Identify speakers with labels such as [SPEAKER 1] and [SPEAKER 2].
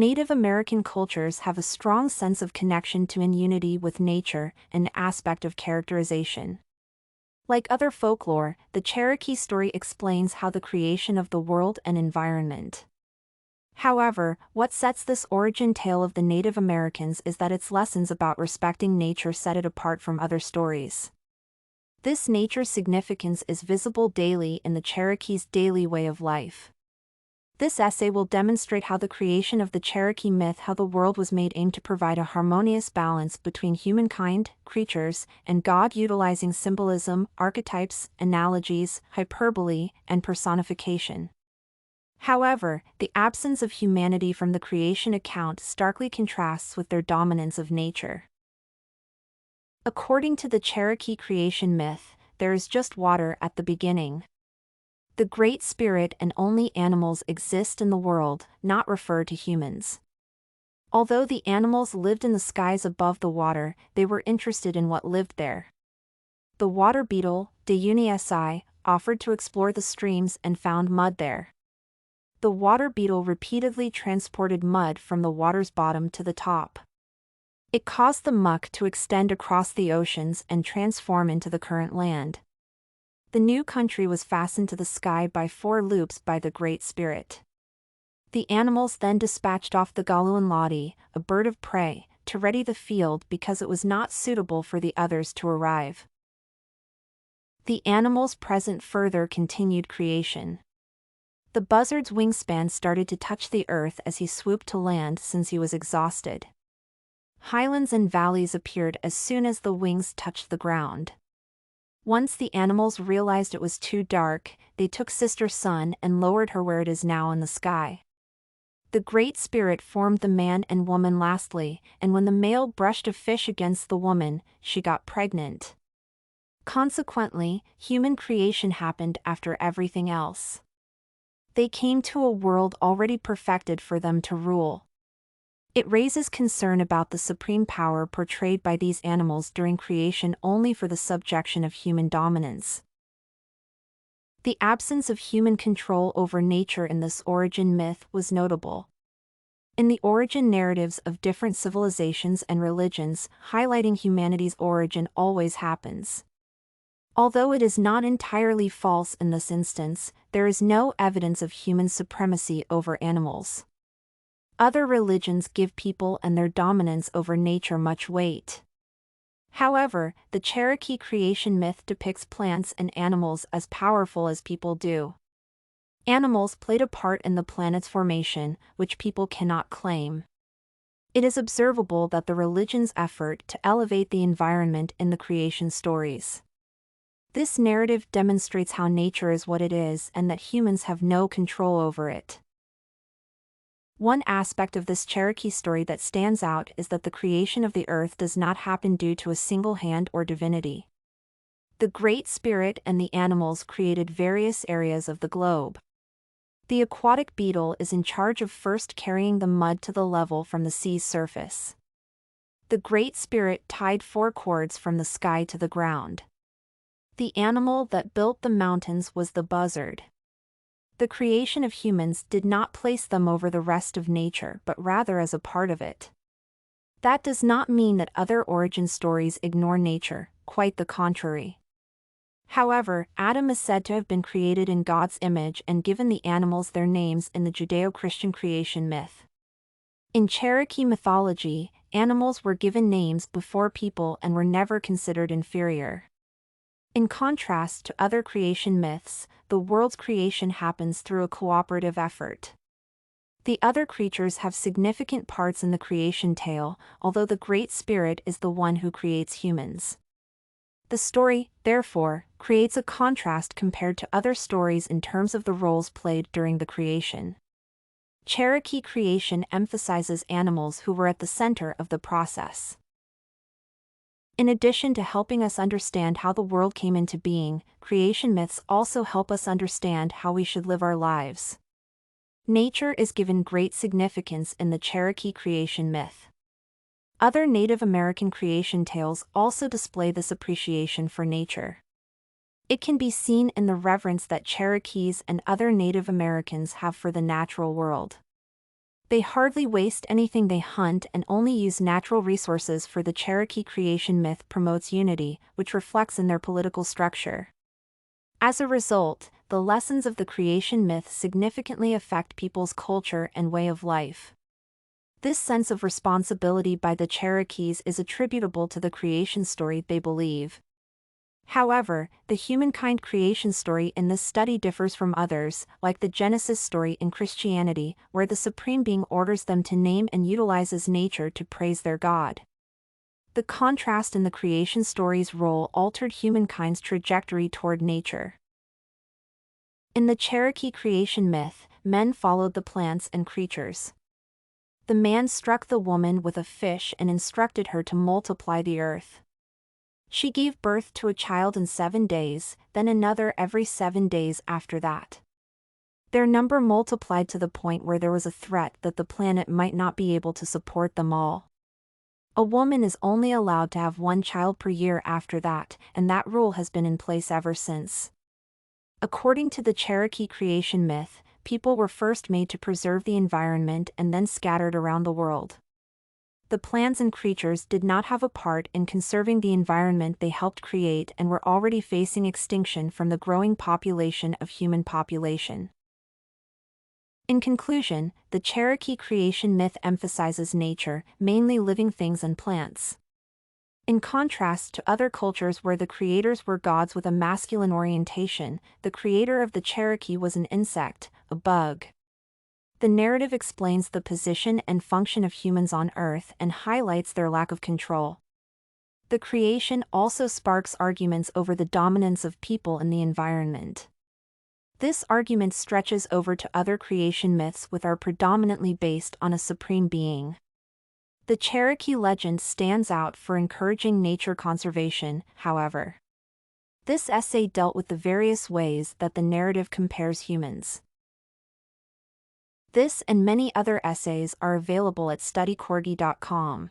[SPEAKER 1] Native American cultures have a strong sense of connection to and unity with nature, an aspect of characterization. Like other folklore, the Cherokee story explains how the creation of the world and environment. However, what sets this origin tale of the Native Americans is that its lessons about respecting nature set it apart from other stories. This nature's significance is visible daily in the Cherokee's daily way of life. This essay will demonstrate how the creation of the Cherokee myth, how the world was made, aimed to provide a harmonious balance between humankind, creatures, and God, utilizing symbolism, archetypes, analogies, hyperbole, and personification. However, the absence of humanity from the creation account starkly contrasts with their dominance of nature. According to the Cherokee creation myth, there is just water at the beginning. The Great Spirit and only animals exist in the world, not refer to humans. Although the animals lived in the skies above the water, they were interested in what lived there. The water beetle, Deunii, offered to explore the streams and found mud there. The water beetle repeatedly transported mud from the water's bottom to the top. It caused the muck to extend across the oceans and transform into the current land. The new country was fastened to the sky by 4 loops by the Great Spirit. The animals then dispatched off the Galuanladi, a bird of prey, to ready the field because it was not suitable for the others to arrive. The animals present further continued creation. The buzzard's wingspan started to touch the earth as he swooped to land since he was exhausted. Highlands and valleys appeared as soon as the wings touched the ground. Once the animals realized it was too dark, they took Sister Sun and lowered her where it is now in the sky. The Great Spirit formed the man and woman lastly, and when the male brushed a fish against the woman, she got pregnant. Consequently, human creation happened after everything else. They came to a world already perfected for them to rule. It raises concern about the supreme power portrayed by these animals during creation only for the subjection of human dominance. The absence of human control over nature in this origin myth was notable. In the origin narratives of different civilizations and religions, highlighting humanity's origin always happens. Although it is not entirely false in this instance, there is no evidence of human supremacy over animals. Other religions give people and their dominance over nature much weight. However, the Cherokee creation myth depicts plants and animals as powerful as people do. Animals played a part in the planet's formation, which people cannot claim. It is observable that the religion's effort to elevate the environment in the creation stories. This narrative demonstrates how nature is what it is and that humans have no control over it. One aspect of this Cherokee story that stands out is that the creation of the earth does not happen due to a single hand or divinity. The Great Spirit and the animals created various areas of the globe. The aquatic beetle is in charge of first carrying the mud to the level from the sea's surface. The Great Spirit tied 4 cords from the sky to the ground. The animal that built the mountains was the buzzard. The creation of humans did not place them over the rest of nature but rather as a part of it. That does not mean that other origin stories ignore nature, quite the contrary. However, Adam is said to have been created in God's image and given the animals their names in the Judeo-Christian creation myth. In Cherokee mythology, animals were given names before people and were never considered inferior. In contrast to other creation myths, the world's creation happens through a cooperative effort. The other creatures have significant parts in the creation tale, although the Great Spirit is the one who creates humans. The story, therefore, creates a contrast compared to other stories in terms of the roles played during the creation. Cherokee creation emphasizes animals who were at the center of the process. In addition to helping us understand how the world came into being, creation myths also help us understand how we should live our lives. Nature is given great significance in the Cherokee creation myth. Other Native American creation tales also display this appreciation for nature. It can be seen in the reverence that Cherokees and other Native Americans have for the natural world. They hardly waste anything they hunt and only use natural resources. For the Cherokee creation myth promotes unity, which reflects in their political structure. As a result, the lessons of the creation myth significantly affect people's culture and way of life. This sense of responsibility by the Cherokees is attributable to the creation story they believe. However, the humankind creation story in this study differs from others, like the Genesis story in Christianity, where the Supreme Being orders them to name and utilizes nature to praise their God. The contrast in the creation story's role altered humankind's trajectory toward nature. In the Cherokee creation myth, men followed the plants and creatures. The man struck the woman with a fish and instructed her to multiply the earth. She gave birth to a child in 7 days, then another every 7 days after that. Their number multiplied to the point where there was a threat that the planet might not be able to support them all. A woman is only allowed to have 1 child per year after that, and that rule has been in place ever since. According to the Cherokee creation myth, people were first made to preserve the environment and then scattered around the world. The plants and creatures did not have a part in conserving the environment they helped create and were already facing extinction from the growing population of human population. In conclusion, the Cherokee creation myth emphasizes nature, mainly living things and plants. In contrast to other cultures where the creators were gods with a masculine orientation, the creator of the Cherokee was an insect, a bug. The narrative explains the position and function of humans on Earth and highlights their lack of control. The creation also sparks arguments over the dominance of people in the environment. This argument stretches over to other creation myths which are predominantly based on a supreme being. The Cherokee legend stands out for encouraging nature conservation, however. This essay dealt with the various ways that the narrative compares humans. This and many other essays are available at studycorgi.com.